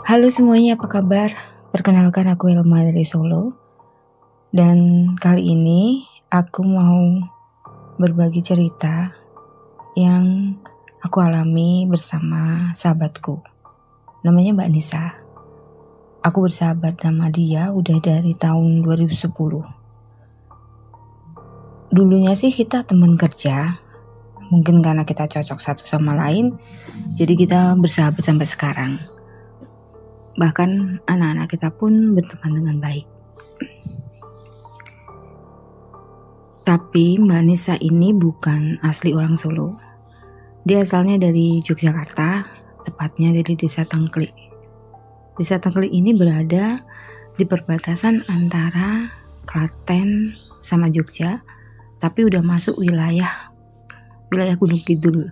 Halo semuanya, apa kabar? Perkenalkan aku Elma dari Solo. Dan kali ini aku mau berbagi cerita yang aku alami bersama sahabatku. Namanya Mbak Nisa. Aku bersahabat sama dia udah dari tahun 2010. Dulunya sih kita teman kerja. Mungkin karena kita cocok satu sama lain, jadi kita bersahabat sampai sekarang. Bahkan anak-anak kita pun berteman dengan baik. Tapi Mbak Nisa ini bukan asli orang Solo. Dia asalnya dari Yogyakarta, tepatnya dari Desa Tengklik. Desa Tengklik ini berada di perbatasan antara Klaten sama Jogja, tapi udah masuk wilayah Gunung Kidul.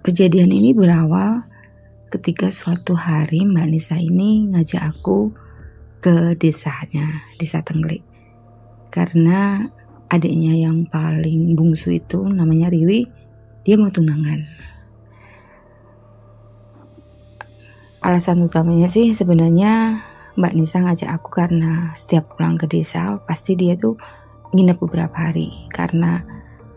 Kejadian ini berawal ketika suatu hari Mbak Nisa ini ngajak aku ke desanya, Desa Tengklik. Karena adiknya yang paling bungsu itu namanya Riwi, dia mau tunangan. Alasan utamanya sih sebenarnya Mbak Nisa ngajak aku karena setiap pulang ke desa pasti dia tuh nginep beberapa hari, karena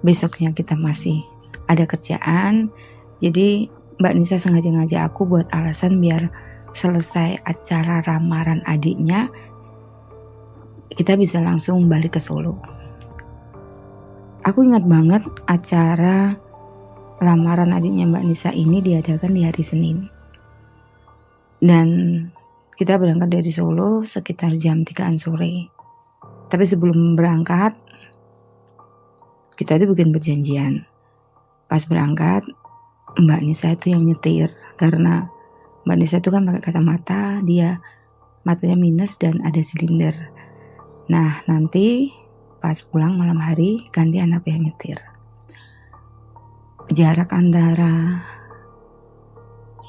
besoknya kita masih ada kerjaan. Jadi Mbak Nisa sengaja ngajak aku buat alasan biar selesai acara lamaran adiknya kita bisa langsung balik ke Solo. Aku ingat banget acara lamaran adiknya Mbak Nisa ini diadakan di hari Senin. Dan kita berangkat dari Solo sekitar jam 3 sore. Tapi sebelum berangkat, kita itu bikin perjanjian. Pas berangkat, Mbak Nisa itu yang nyetir. Karena Mbak Nisa itu kan pakai kacamata, dia matanya minus dan ada silinder. Nah, nanti pas pulang malam hari gantian aku yang nyetir. Jarak antara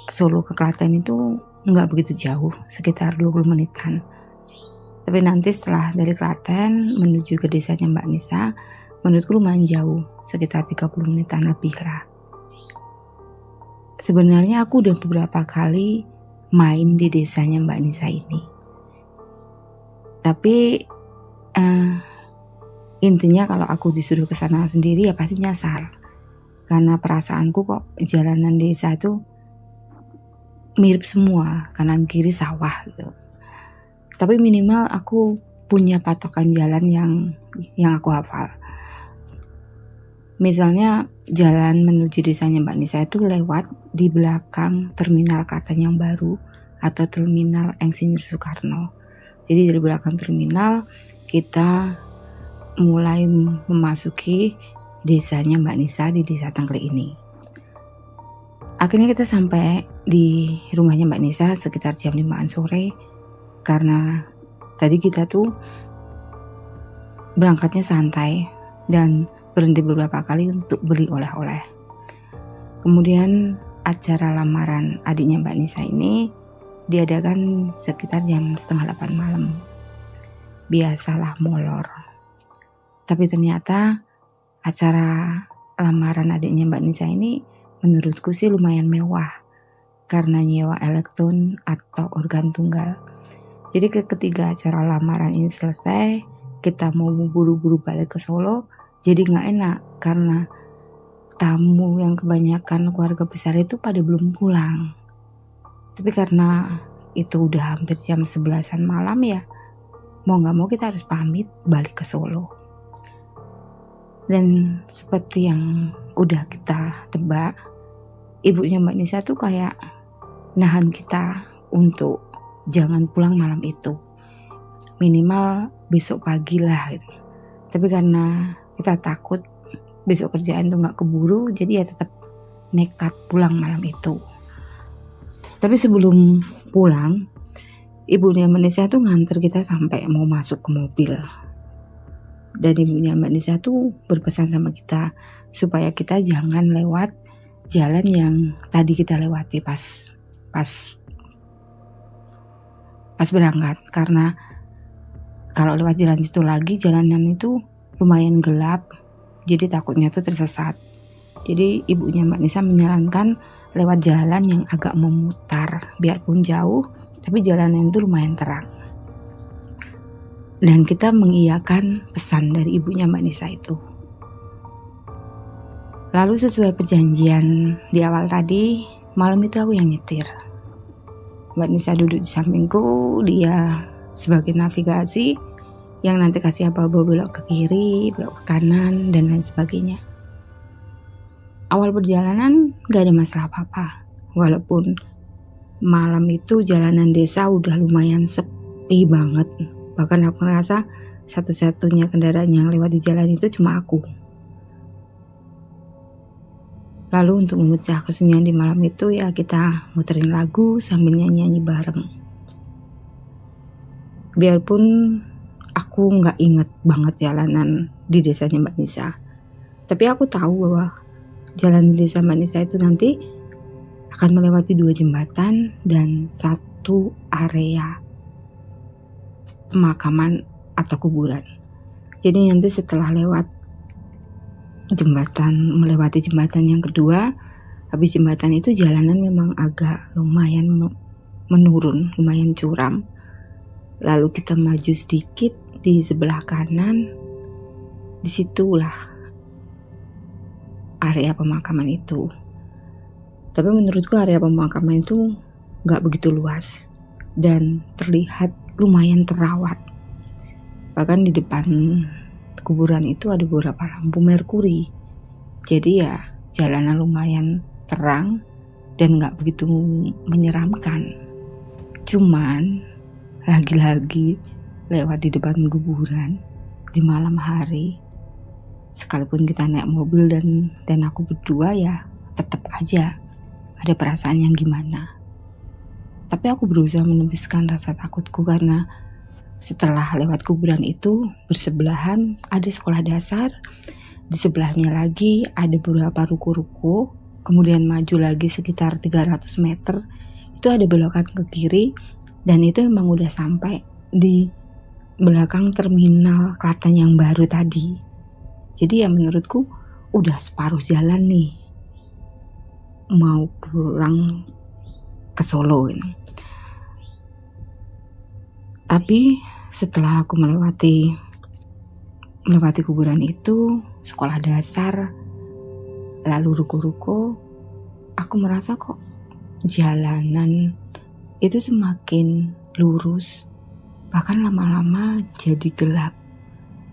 Solo ke Klaten itu nggak begitu jauh, sekitar 20 menitan. Tapi nanti setelah dari Klaten menuju ke desanya Mbak Nisa, menurutku lumayan jauh, sekitar 30 menitan lebih lah. Sebenarnya aku udah beberapa kali main di desanya Mbak Nisa ini. Tapi intinya kalau aku disuruh ke sana sendiri ya pasti nyasar. Karena perasaanku kok jalanan desa itu mirip semua, kanan kiri sawah gitu. Tapi minimal aku punya patokan jalan yang aku hafal. Misalnya jalan menuju desanya Mbak Nisa itu lewat di belakang terminal Klaten yang baru atau terminal Insinyur Soekarno. Jadi dari belakang terminal kita mulai memasuki desanya Mbak Nisa di Desa Tengklik ini. Akhirnya kita sampai di rumahnya Mbak Nisa sekitar jam 5 sore. Karena tadi kita tuh berangkatnya santai dan berhenti beberapa kali untuk beli oleh-oleh. Kemudian acara lamaran adiknya Mbak Nisa ini diadakan sekitar jam 7:30 malam. Biasalah molor. Tapi ternyata acara lamaran adiknya Mbak Nisa ini menurutku sih lumayan mewah. Karena nyewa elektron atau organ tunggal. Jadi ketika acara lamaran ini selesai, kita mau buru-buru balik ke Solo, jadi gak enak. Karena tamu yang kebanyakan keluarga besar itu pada belum pulang. Tapi karena itu udah hampir jam 11-an malam ya, mau gak mau kita harus pamit balik ke Solo. Dan seperti yang udah kita tebak, ibunya Mbak Nisa tuh kayak nahan kita untuk jangan pulang malam itu, minimal besok pagi lah gitu. Tapi karena kita takut besok kerjaan tuh gak keburu, jadi ya tetap nekat pulang malam itu. Tapi sebelum pulang, ibunya Mbak Nisa tuh nganter kita sampai mau masuk ke mobil. Dan ibunya Mbak Nisa tuh berpesan sama kita supaya kita jangan lewat jalan yang tadi kita lewati pas berangkat. Karena kalau lewat jalan itu lagi, jalanan itu lumayan gelap, jadi takutnya tuh tersesat. Jadi ibunya Mbak Nisa menyarankan lewat jalan yang agak memutar, biarpun jauh, tapi jalanan itu lumayan terang. Dan kita mengiyakan pesan dari ibunya Mbak Nisa itu. Lalu sesuai perjanjian di awal tadi, malam itu aku yang nyetir. Mbak Nisa duduk di sampingku, dia sebagai navigasi yang nanti kasih apa-apa belok ke kiri, belok ke kanan, dan lain sebagainya. Awal perjalanan gak ada masalah apa-apa, walaupun malam itu jalanan desa udah lumayan sepi banget. Bahkan aku ngerasa satu-satunya kendaraan yang lewat di jalan itu cuma aku. Lalu untuk memecah kesunyian di malam itu ya kita muterin lagu sambil nyanyi-nyanyi bareng. Biarpun aku gak inget banget jalanan di desanya Mbak Nisa, tapi aku tahu bahwa jalan di desa Mbak Nisa itu nanti akan melewati 2 jembatan dan 1 area pemakaman atau kuburan. Jadi nanti setelah melewati jembatan yang kedua, habis jembatan itu jalanan memang agak lumayan menurun, lumayan curam. Lalu kita maju sedikit di sebelah kanan, disitulah area pemakaman itu. Tapi menurutku area pemakaman itu gak begitu luas dan terlihat lumayan terawat. Bahkan di depan kuburan itu ada beberapa lampu merkuri. Jadi ya jalanan lumayan terang dan gak begitu menyeramkan. Cuman lagi-lagi lewat di depan kuburan di malam hari, sekalipun kita naik mobil dan aku berdua, ya tetap aja ada perasaan yang gimana. Tapi aku berusaha menembuskan rasa takutku karena setelah lewat kuburan itu bersebelahan ada sekolah dasar, di sebelahnya lagi ada beberapa ruko-ruko, kemudian maju lagi sekitar 300 meter itu ada belokan ke kiri, dan itu memang udah sampai di belakang terminal Klaten yang baru tadi. Jadi ya menurutku udah separuh jalan nih mau pulang ke Solo ini. Tapi setelah aku melewati kuburan itu, sekolah dasar, lalu ruko-ruko, aku merasa kok jalanan itu semakin lurus, bahkan lama-lama jadi gelap.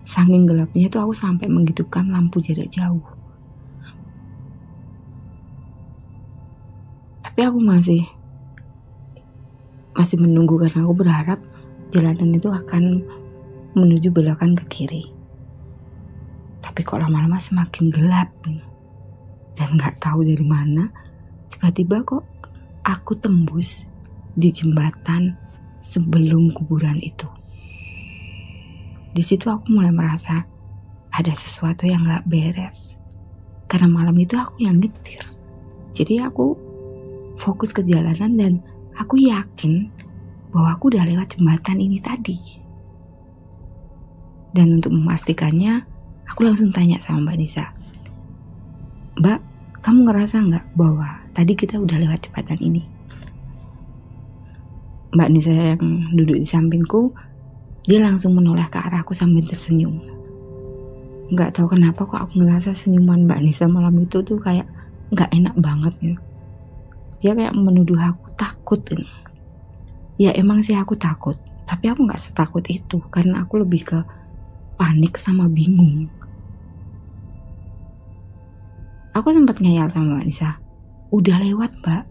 Saking gelapnya tuh aku sampai menghidupkan lampu jarak jauh. Tapi aku masih menunggu karena aku berharap jalanan itu akan menuju belokan ke kiri. Tapi kok lama-lama semakin gelap dan gak tahu dari mana tiba-tiba kok aku tembus di jembatan sebelum kuburan itu. Di situ aku mulai merasa ada sesuatu yang gak beres. Karena malam itu aku yang nyetir. Jadi aku fokus ke jalanan dan aku yakin bahwa aku udah lewat jembatan ini tadi. Dan untuk memastikannya, aku langsung tanya sama Mbak Nisa, "Mbak, kamu ngerasa gak bahwa tadi kita udah lewat jembatan ini?" Mbak Nisa yang duduk di sampingku, dia langsung menoleh ke arahku sambil tersenyum. Gak tahu kenapa kok aku ngerasa senyuman Mbak Nisa malam itu tuh kayak gak enak banget gitu. Dia kayak menuduh aku takut gitu. Ya emang sih aku takut, tapi aku gak setakut itu karena aku lebih ke panik sama bingung. Aku sempat ngeyel sama Mbak Nisa, "Udah lewat, Mbak."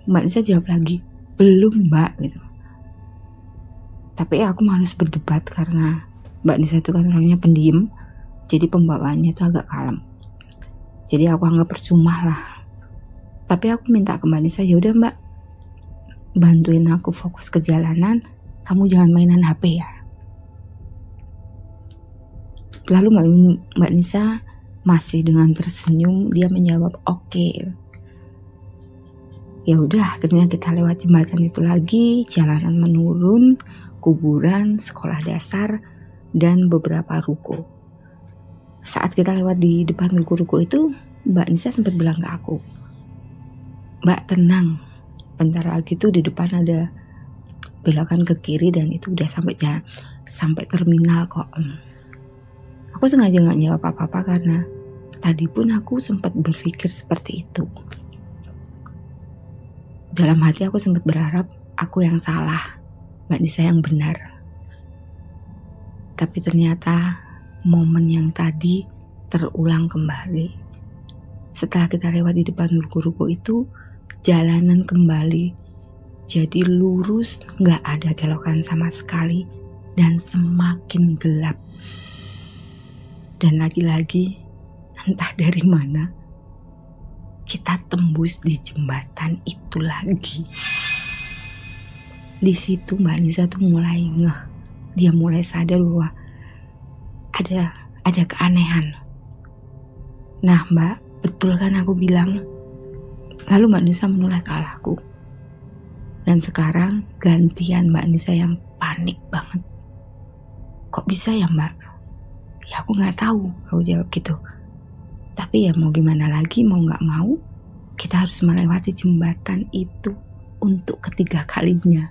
Mbak Nisa jawab lagi, "Belum, Mbak," gitu. Tapi aku malas berdebat karena Mbak Nisa itu kan orangnya pendiam, jadi pembawaannya itu agak kalem. Jadi aku anggap percuma lah. Tapi aku minta ke Mbak Nisa, "Ya udah Mbak, bantuin aku fokus ke jalanan, kamu jangan mainan HP ya." Lalu Mbak Nisa masih dengan tersenyum, dia menjawab, "Oke." Ya udah, akhirnya kita lewat jembatan itu lagi, jalanan menurun, kuburan, sekolah dasar, dan beberapa ruko. Saat kita lewat di depan ruko-ruko itu, Mbak Nisa sempat bilang ke aku, Mbak tenang, bentar lagi tuh di depan ada belokan ke kiri dan itu udah sampai terminal kok. Aku sengaja gak jawab apa-apa karena tadi pun aku sempat berpikir seperti itu. Dalam hati aku sempat berharap aku yang salah, Mbak Nisa yang benar. Tapi ternyata momen yang tadi terulang kembali. Setelah kita lewat di depan ruko-ruko itu, jalanan kembali jadi lurus, gak ada belokan sama sekali dan semakin gelap. Dan lagi-lagi entah dari mana kita tembus di jembatan itu lagi. Di situ Mbak Nisa tuh mulai ngeh. Dia mulai sadar bahwa ada keanehan. Nah Mbak, betul kan aku bilang? Lalu Mbak Nisa menoleh ke arahku. Dan sekarang gantian Mbak Nisa yang panik banget. Kok bisa ya Mbak? Ya aku gak tahu, aku jawab gitu. Tapi ya mau gimana lagi, mau gak mau, kita harus melewati jembatan itu untuk ketiga kalinya.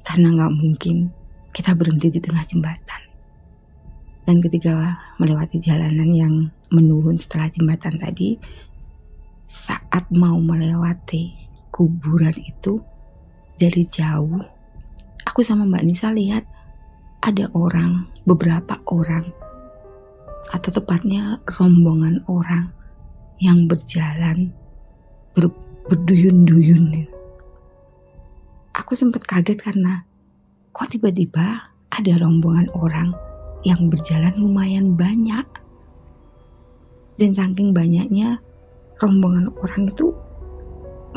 Karena gak mungkin kita berhenti di tengah jembatan. Dan ketika melewati jalanan yang menurun setelah jembatan tadi, saat mau melewati kuburan itu, dari jauh, aku sama Mbak Nisa lihat ada beberapa orang, atau tepatnya rombongan orang yang berjalan berduyun-duyun. Aku sempat kaget karena kok tiba-tiba ada rombongan orang yang berjalan lumayan banyak. Dan saking banyaknya, rombongan orang itu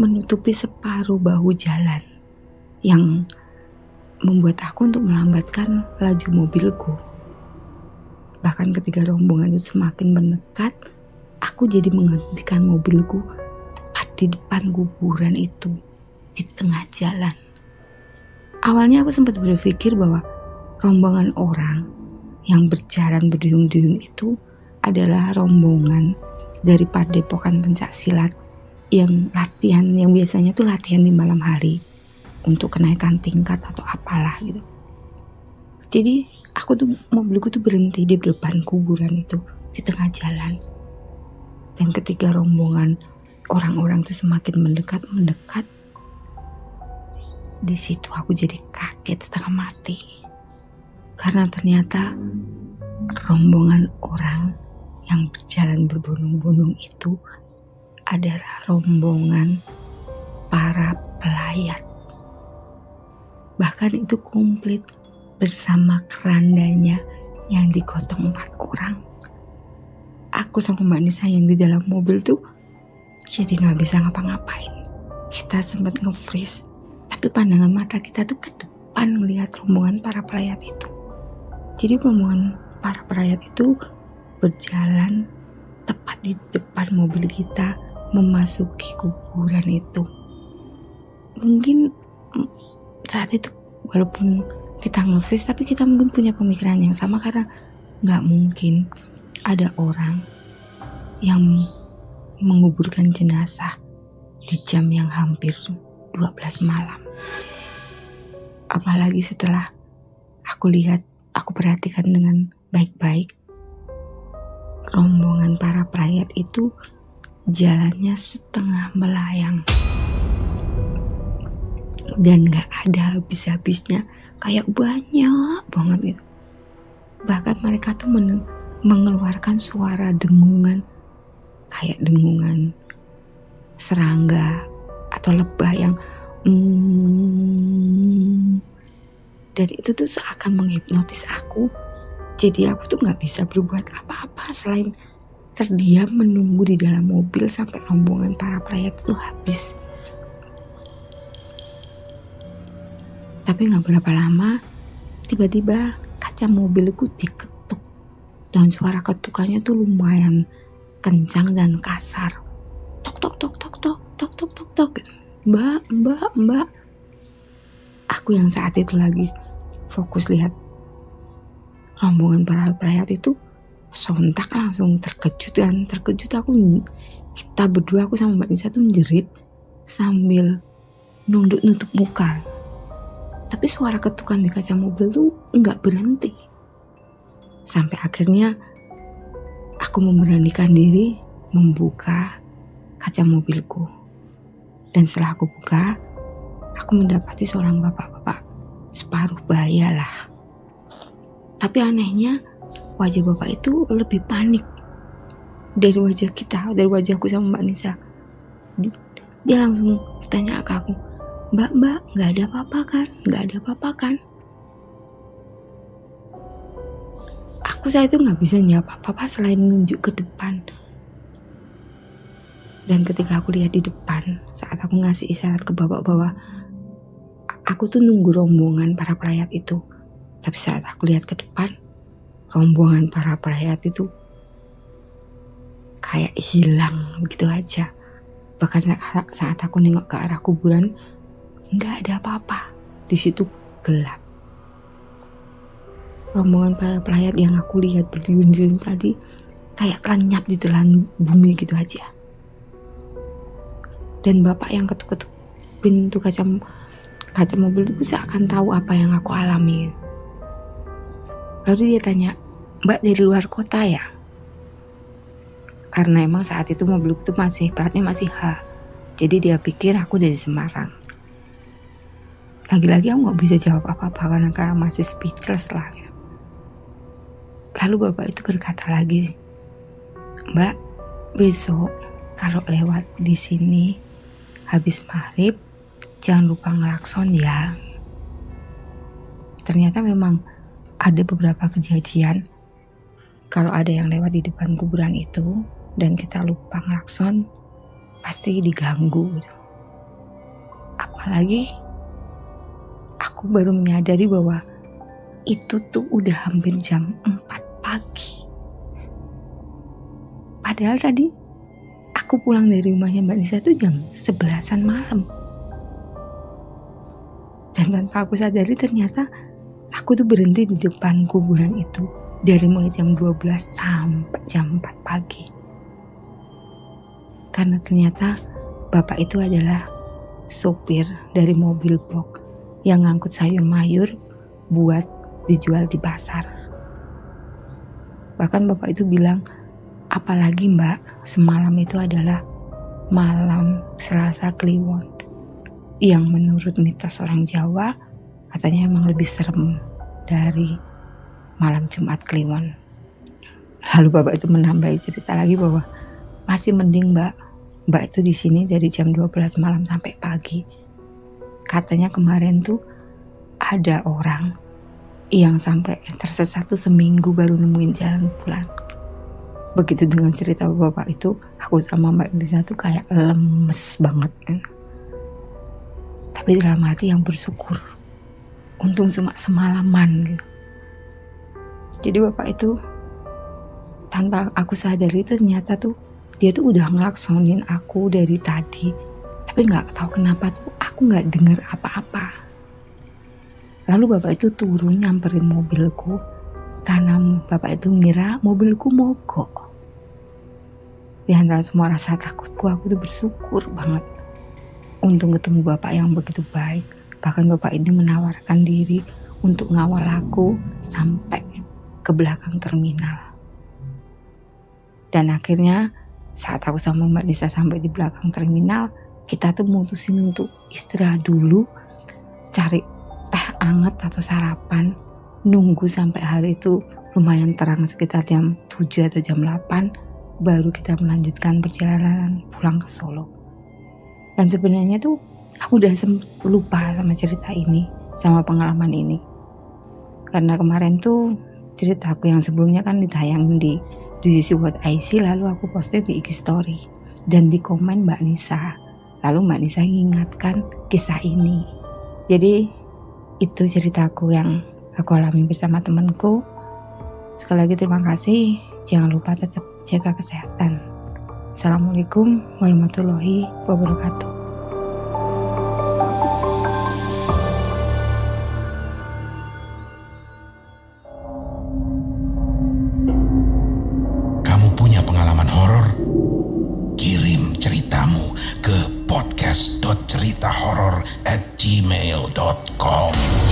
menutupi separuh bahu jalan yang membuat aku untuk melambatkan laju mobilku. Bahkan ketika rombongan itu semakin mendekat, aku jadi menghentikan mobilku tepat di depan kuburan itu, di tengah jalan. Awalnya aku sempat berpikir bahwa rombongan orang yang berjalan berduyun-duyun itu adalah rombongan dari Padepokan Pencaksilat yang biasanya tuh latihan di malam hari untuk kenaikan tingkat atau apalah gitu. Jadi mobilku tuh berhenti di depan kuburan itu di tengah jalan. Dan ketika rombongan orang-orang itu semakin mendekat, di situ aku jadi kaget setengah mati. Karena ternyata rombongan orang yang berjalan berbondong-bondong itu adalah rombongan para pelayat. Bahkan itu komplit bersama kerandanya yang digotong 4 orang. Aku sama Mbak Nisa yang di dalam mobil tuh jadi gak bisa ngapa-ngapain. Kita sempat nge-freeze, tapi pandangan mata kita tuh ke depan melihat rombongan para pelayat itu. Jadi rombongan para pelayat itu berjalan tepat di depan mobil kita memasuki kuburan itu. Mungkin saat itu walaupun kita nge-freeze, tapi kita mungkin punya pemikiran yang sama karena gak mungkin ada orang yang menguburkan jenazah di jam yang hampir 12 malam. Apalagi setelah aku perhatikan dengan baik-baik, rombongan para pelayat itu jalannya setengah melayang. Dan gak ada habis-habisnya, kayak banyak banget gitu. Bahkan mereka tuh mengeluarkan suara dengungan, kayak dengungan serangga atau lebah yang dan itu tuh seakan menghipnotis aku. Jadi aku tuh gak bisa berbuat apa-apa selain terdiam menunggu di dalam mobil sampai rombongan para pelayat itu habis. Tapi gak berapa lama, tiba-tiba kaca mobilku diketuk. Dan suara ketukannya tuh lumayan kencang dan kasar. Tok tok tok tok tok tok tok tok tok. Mbak. Aku yang saat itu lagi fokus lihat rombongan para pelayat itu, sontak langsung terkejut aku sama Mbak Nisa tuh jerit sambil nunduk nutup muka. Tapi suara ketukan di kaca mobil tuh nggak berhenti. Sampai akhirnya aku memberanikan diri membuka kaca mobilku. Dan setelah aku buka, aku mendapati seorang bapak-bapak separuh baya lah. Tapi anehnya wajah bapak itu lebih panik dari wajah kita, dari wajahku sama Mbak Nisa. Dia langsung bertanya ke aku, Mbak, gak ada apa-apa kan? Gak ada apa-apa kan? Aku saat itu gak bisa jawab apa-apa selain menunjuk ke depan. Dan ketika aku lihat di depan, saat aku ngasih isyarat ke bapak bahwa aku tuh nunggu rombongan para pelayat itu. Tapi saat aku lihat ke depan, rombongan para pelayat itu kayak hilang begitu aja. Bahkan saat aku nengok ke arah kuburan, nggak ada apa-apa. Di situ gelap. Rombongan para pelayat yang aku lihat berduyun-duyun tadi kayak lenyap di telan bumi gitu aja. Dan bapak yang ketuk-ketuk pintu kaca mobil itu seakan tahu apa yang aku alami. Lalu dia tanya, Mbak dari luar kota ya? Karena emang saat itu mobil itu platnya masih H. Jadi dia pikir aku dari Semarang. Lagi-lagi aku gak bisa jawab apa-apa karena masih speechless lah. Lalu bapak itu berkata lagi, Mbak, besok kalau lewat di sini habis maghrib jangan lupa ngelakson ya. Ternyata memang ada beberapa kejadian kalau ada yang lewat di depan kuburan itu dan kita lupa ngelakson, pasti diganggu. Apalagi aku baru menyadari bahwa itu tuh udah hampir jam 4 pagi. Padahal tadi aku pulang dari rumahnya Mbak Nisa tuh jam 11-an malam. Dan tanpa aku sadari ternyata aku tuh berhenti di depan kuburan itu dari mulai jam 12 sampai jam 4 pagi. Karena ternyata bapak itu adalah sopir dari mobil box yang ngangkut sayur mayur buat dijual di pasar. Bahkan bapak itu bilang, apalagi Mbak, semalam itu adalah malam Selasa Kliwon yang menurut mitos orang Jawa katanya emang lebih serem dari malam Jumat Kliwon. Lalu bapak itu menambahi cerita lagi bahwa masih mending Mbak itu di sini dari jam 12 malam sampai pagi. Katanya kemarin tuh ada orang yang sampai tersesat tuh seminggu baru nemuin jalan pulang. Begitu dengan cerita bapak itu, aku sama Mbak Nisa tuh kayak lemes banget kan. Tapi dalam hati yang bersyukur. Untung cuma semalaman gitu. Jadi bapak itu tanpa aku sadari itu ternyata tuh dia tuh udah ngelaksonin aku dari tadi. Tapi gak tahu kenapa tuh aku gak dengar apa-apa. Lalu bapak itu turun nyamperin mobilku karena bapak itu ngira mobilku mogok. Di antara semua rasa takutku, aku tuh bersyukur banget untung ketemu bapak yang begitu baik. Bahkan bapak ini menawarkan diri untuk ngawal aku sampai ke belakang terminal. Dan akhirnya saat aku sama Mbak Nisa sampai di belakang terminal, kita tuh mutusin untuk istirahat dulu, cari teh anget atau sarapan, nunggu sampai hari itu lumayan terang sekitar jam 7 atau jam 8, baru kita melanjutkan perjalanan pulang ke Solo. Dan sebenarnya tuh aku udah lupa sama cerita ini, sama pengalaman ini. Karena kemarin tuh ceritaku yang sebelumnya kan ditayangin di UC What I See, lalu aku posting di IG Story dan di komen Mbak Nisa. Lalu Mbak Nisa mengingatkan kisah ini. Jadi itu ceritaku yang aku alami bersama temanku. Sekali lagi terima kasih. Jangan lupa tetap jaga kesehatan. Assalamualaikum warahmatullahi wabarakatuh. Kamu punya pengalaman horor? Kirim ceritamu ke podcast ceritahoror@gmail.com.